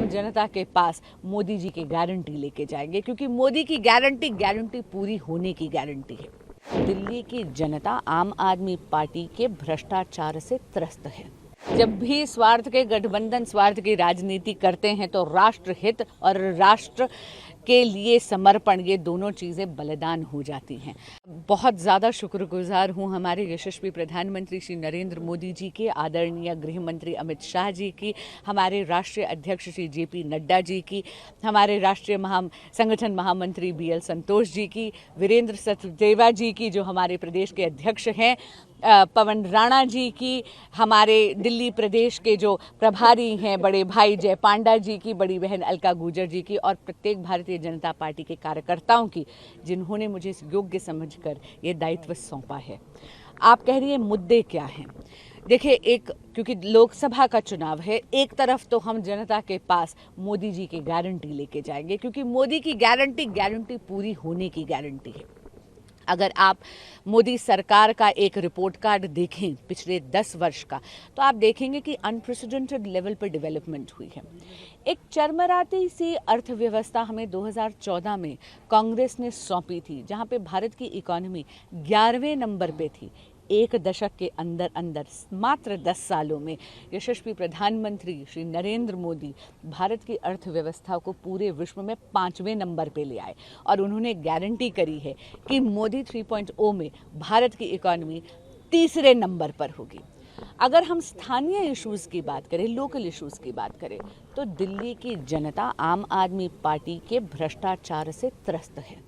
जनता के पास मोदी जी की गारंटी लेके जाएंगे, क्योंकि मोदी की गारंटी पूरी होने की गारंटी है। दिल्ली की जनता आम आदमी पार्टी के भ्रष्टाचार से त्रस्त है। जब भी स्वार्थ के गठबंधन स्वार्थ की राजनीति करते हैं तो राष्ट्र हित और राष्ट्र के लिए समर्पण, ये दोनों चीज़ें बलिदान हो जाती हैं। बहुत ज़्यादा शुक्रगुजार हूँ हमारे यशस्वी प्रधानमंत्री श्री नरेंद्र मोदी जी की, आदरणीय गृह मंत्री अमित शाह जी की, हमारे राष्ट्रीय अध्यक्ष श्री जेपी नड्डा जी की, हमारे राष्ट्रीय संगठन महामंत्री BL संतोष जी की, वीरेंद्र सचदेवा जी की जो हमारे प्रदेश के अध्यक्ष हैं, पवन राणा जी की, हमारे दिल्ली प्रदेश के जो प्रभारी हैं बड़े भाई जय पांडा जी की, बड़ी बहन अलका गुर्जर जी की, और प्रत्येक भारतीय जनता पार्टी के कार्यकर्ताओं की, जिन्होंने मुझे योग्य समझकर ये दायित्व सौंपा है। आप कह रही हैं मुद्दे क्या हैं? देखिए, क्योंकि लोकसभा का चुनाव है, एक तरफ तो हम जनता के पास मोदी जी की गारंटी लेके जाएंगे, क्योंकि मोदी की गारंटी पूरी होने की गारंटी है। अगर आप मोदी सरकार का एक रिपोर्ट कार्ड देखें पिछले 10 वर्ष का, तो आप देखेंगे कि अनप्रेसिडेंटेड लेवल पर डेवलपमेंट हुई है। एक चरमराती सी अर्थव्यवस्था हमें 2014 में कांग्रेस ने सौंपी थी, जहां पे भारत की इकोनॉमी 11वें नंबर पे थी। एक दशक के अंदर मात्र 10 सालों में यशस्वी प्रधानमंत्री श्री नरेंद्र मोदी भारत की अर्थव्यवस्था को पूरे विश्व में 5वें नंबर पे ले आए, और उन्होंने गारंटी करी है कि मोदी 3.0 में भारत की इकोनॉमी तीसरे नंबर पर होगी। अगर हम स्थानीय इश्यूज़ की बात करें, लोकल इश्यूज़ की बात करें, तो दिल्ली की जनता आम आदमी पार्टी के भ्रष्टाचार से त्रस्त है,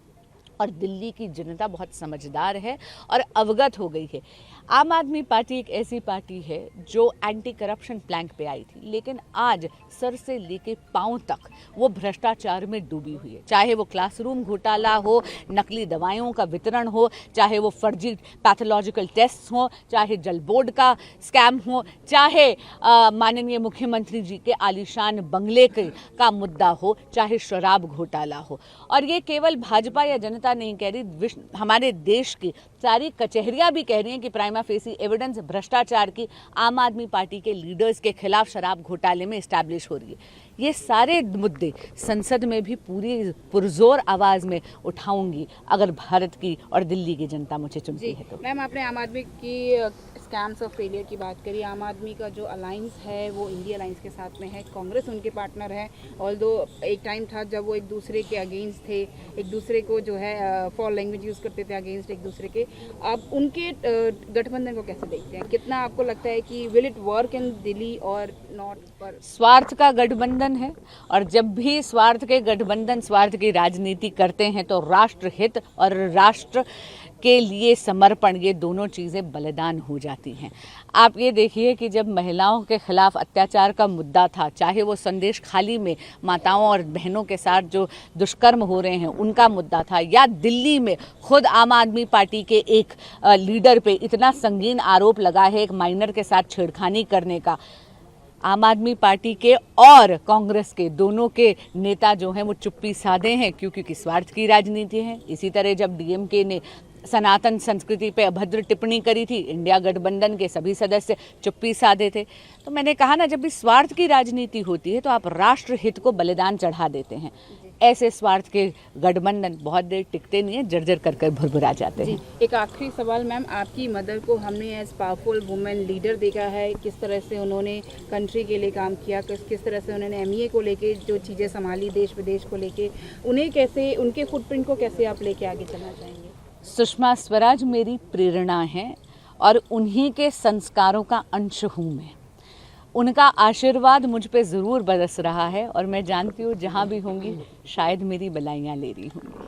और दिल्ली की जनता बहुत समझदार है और अवगत हो गई है। आम आदमी पार्टी एक ऐसी पार्टी है जो एंटी करप्शन प्लैंक पे आई थी, लेकिन आज सर से लेके पांव तक वो भ्रष्टाचार में डूबी हुई है। चाहे वो क्लासरूम घोटाला हो, नकली दवाइयों का वितरण हो, चाहे वो फर्जी पैथोलॉजिकल टेस्ट हो, चाहे जल बोर्ड का स्कैम हो, चाहे माननीय मुख्यमंत्री जी के आलीशान बंगले का मुद्दा हो, चाहे शराब घोटाला हो। और ये केवल भाजपा या जनता नहीं कह रही, हमारे देश की सारी कचहरियां भी कह रही हैं कि प्राइमा फेसी एविडेंस भ्रष्टाचार की आम आदमी पार्टी के लीडर्स के खिलाफ शराब घोटाले में एस्टैब्लिश हो रही है। ये सारे मुद्दे संसद में भी पूरी पुरजोर आवाज में उठाऊंगी अगर भारत की और दिल्ली की जनता मुझे चुनती है तो। मैम, आपने आम आदमी की स्कैम्स और फेलियर की बात करी। आम आदमी का जो अलायंस है वो इंडिया अलायंस के साथ में है, कांग्रेस उनके पार्टनर है। ऑल्दो एक टाइम था जब वो एक दूसरे के अगेंस्ट थे, एक दूसरे को जो है फॉल लैंग्वेज यूज़ करते थे अगेंस्ट एक दूसरे के। अब उनके गठबंधन को कैसे देखते हैं? कितना आपको लगता है कि will it work in Delhi और नॉट? पर स्वार्थ का गठबंधन है, और जब भी स्वार्थ के गठबंधन स्वार्थ की राजनीति करते हैं तो राष्ट्र हित और राष्ट्र के लिए समर्पण, ये दोनों चीज़ें बलिदान हो जाती हैं। आप ये देखिए कि जब महिलाओं के खिलाफ अत्याचार का मुद्दा था, चाहे वो संदेश खाली में माताओं और बहनों के साथ जो दुष्कर्म हो रहे हैं उनका मुद्दा था, या दिल्ली में खुद आम आदमी पार्टी के एक लीडर पे इतना संगीन आरोप लगा है एक माइनर के साथ छेड़खानी करने का। आम आदमी पार्टी के और कांग्रेस के दोनों के नेता जो हैं वो चुप्पी साधे हैं, क्योंकि स्वार्थ की राजनीति है। इसी तरह जब DMK ने सनातन संस्कृति पे अभद्र टिप्पणी करी थी, इंडिया गठबंधन के सभी सदस्य चुप्पी साधे थे। तो मैंने कहा ना, जब भी स्वार्थ की राजनीति होती है तो आप राष्ट्र हित को बलिदान चढ़ा देते हैं। ऐसे स्वार्थ के गठबंधन बहुत देर टिकते नहीं है, जर्जर कर भुरभुरा जाते हैं। एक आखिरी सवाल मैम, आपकी मदर को हमने एज पावरफुल वुमेन लीडर देखा है, किस तरह से उन्होंने कंट्री के लिए काम किया, किस तरह से उन्होंने MA को लेके जो चीज़ें संभाली देश विदेश को लेके, उन्हें कैसे, उनके फुटप्रिंट को कैसे आप लेके आगे चलना चाहेंगे? सुषमा स्वराज मेरी प्रेरणा है और उन्हीं के संस्कारों का अंश हूँ मैं। उनका आशीर्वाद मुझ पे ज़रूर बरस रहा है, और मैं जानती हूँ जहाँ भी होंगी शायद मेरी बलाइयाँ ले रही होंगी।